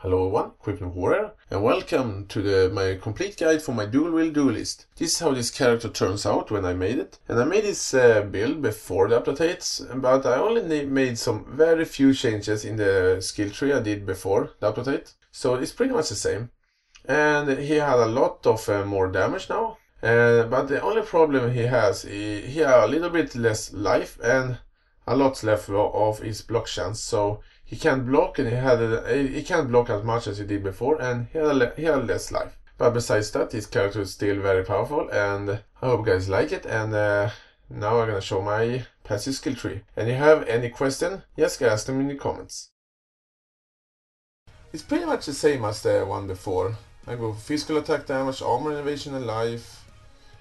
Hello everyone, Equipment Warrior, and welcome to my complete guide for my Wield Duelist. This is how this character turns out when I made it. And I made this build before the updates, but I only made some very few changes in the skill tree I did before the update. So it's pretty much the same. And he had a lot of more damage now. But the only problem he has, he had a little bit less life and a lot left of his block chance. So he can't block, and he can't block as much as he did before, and he had less life. But besides that, his character is still very powerful, and I hope you guys like it. And now I'm gonna show my passive skill tree. And if you have any question, just ask them in the comments. It's pretty much the same as the one before. I go for physical attack damage, armor, innovation, and life.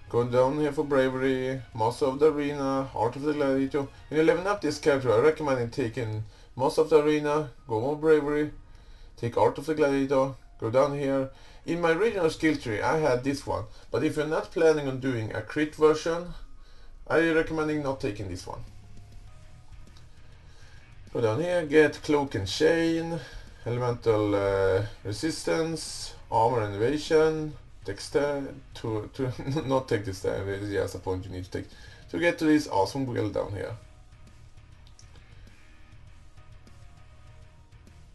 Going down here for bravery, master of the arena, art of the gladiator. When you level up this character, I recommend taking master of the arena, go more bravery, take art of the gladiator, go down here. In my original skill tree I had this one, but if you're not planning on doing a crit version, I recommend not taking this one. Go down here, get cloak and chain, elemental resistance, armor and evasion, dexter to not take this there, this is just a point you need to take to get to this awesome build down here.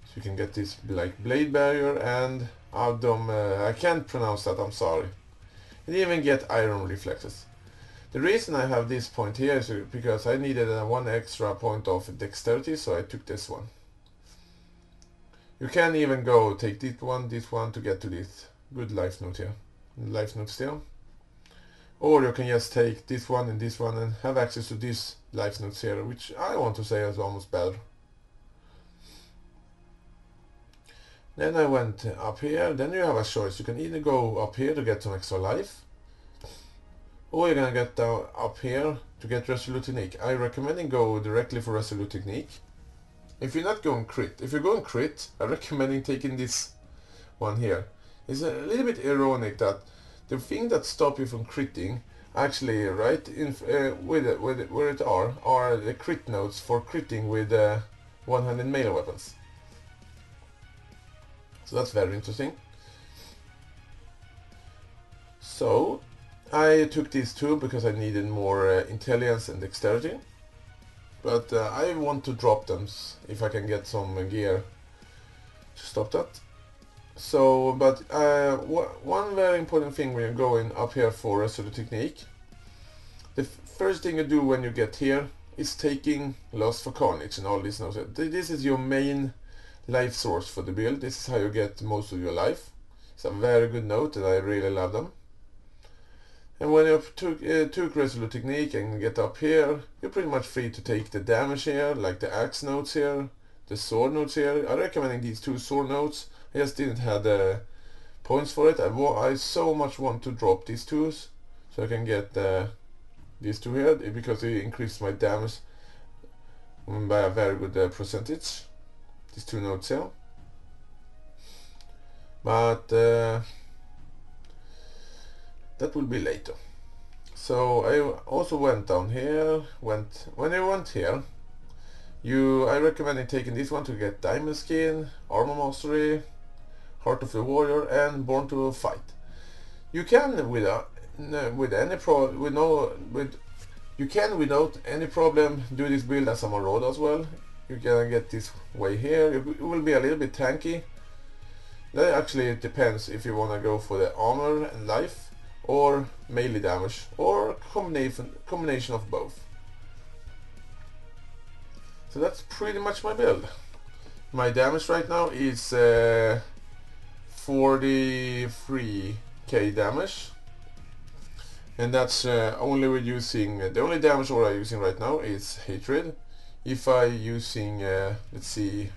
So you can get this like blade barrier and Adam, I can't pronounce that, I'm sorry. And even get iron reflexes. The reason I have this point here is because I needed one extra point of dexterity, so I took this one. You can even go take this one to get to this good life note here. Life note still. Or you can just take this one and have access to this life notes here, which I want to say is almost better. Then I went up here, then you have a choice. You can either go up here to get some extra life, or you're gonna get down up here to get Resolute Technique. I recommend go directly for Resolute Technique. If you're not going crit, if you're going crit, I recommend taking this one here. It's a little bit ironic that the thing that stops you from critting, actually right in where it are the crit notes for critting with one-handed melee weapons. So that's very interesting. So I took these two because I needed more intelligence and dexterity. But I want to drop them if I can get some gear to stop that. So, but one very important thing when you're going up here for Resolute Technique, the first thing you do when you get here is taking Loss for Carnage and all these notes. This is your main life source for the build. This is how you get most of your life. It's a very good note and I really love them. And when you took Resolute Technique and get up here, you're pretty much free to take the damage here, like the axe notes here, the sword notes here. I recommend these two sword notes. I just didn't have the points for it. I so much want to drop these two, so I can get these two here, because they increase my damage by a very good percentage. These two notes here. But that will be later. So I also went down here. When I went here, I recommend taking this one to get Diamond Skin, Armor Mastery, Heart of the Warrior, and Born to Fight. You can without any problem do this build as a Marauder as well. You can get this way here. It will be a little bit tanky. That actually depends if you want to go for the armor and life, or melee damage, or combination of both. So that's pretty much my build. My damage right now is 43k damage, and that's only reducing. The only damage order I'm using right now is Hatred. If I using let's see,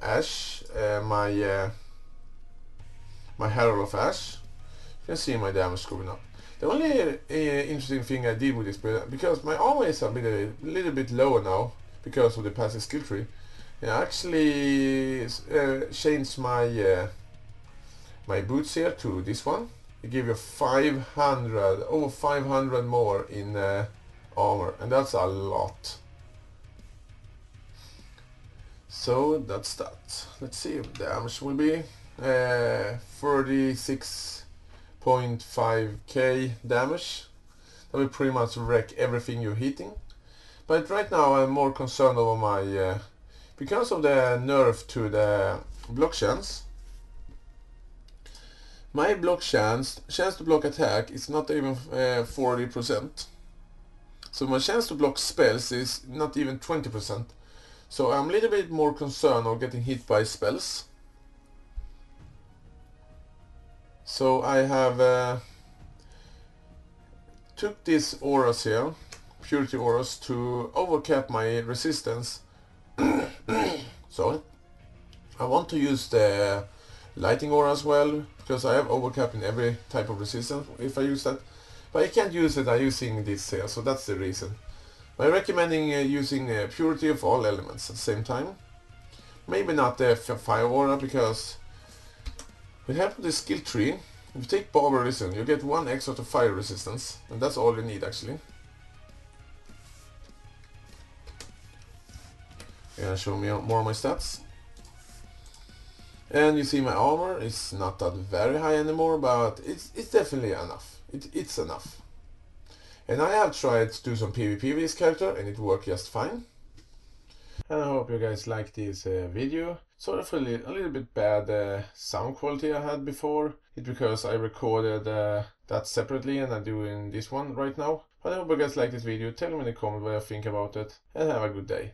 Ash, my Herald of Ash, you can see my damage going up. The only interesting thing I did with this build, because my armor is a little bit lower now because of the passive skill tree, I actually changed my my boots here to this one. It give you 500, over 500 more in armor, and that's a lot. So that's that. Let's see, the damage will be 36.5k damage. That will pretty much wreck everything you're hitting. But right now I'm more concerned over my, because of the nerf to the block chance, my block chance to block attack is not even 40%. So my chance to block spells is not even 20%. So I'm a little bit more concerned of getting hit by spells. So I have took these auras here, purity auras, to overcap my resistance. So I want to use the lighting aura as well, because I have overcap in every type of resistance if I use that. But I can't use it, I'm using this here, so that's the reason. I'm recommending using purity of all elements at the same time. Maybe not the fire aura, because with help of the skill tree, if you take barbarism, you get 1 extra to fire resistance, and that's all you need actually. Gonna show me more of my stats. And you see my armor is not that very high anymore, but it's definitely enough. It's enough. And I have tried to do some PvP with this character and it worked just fine. And I hope you guys liked this video. Sorry for a little bit bad sound quality I had before. It's because I recorded that separately and I'm doing this one right now. But I hope you guys liked this video. Tell me in the comments what you think about it and have a good day.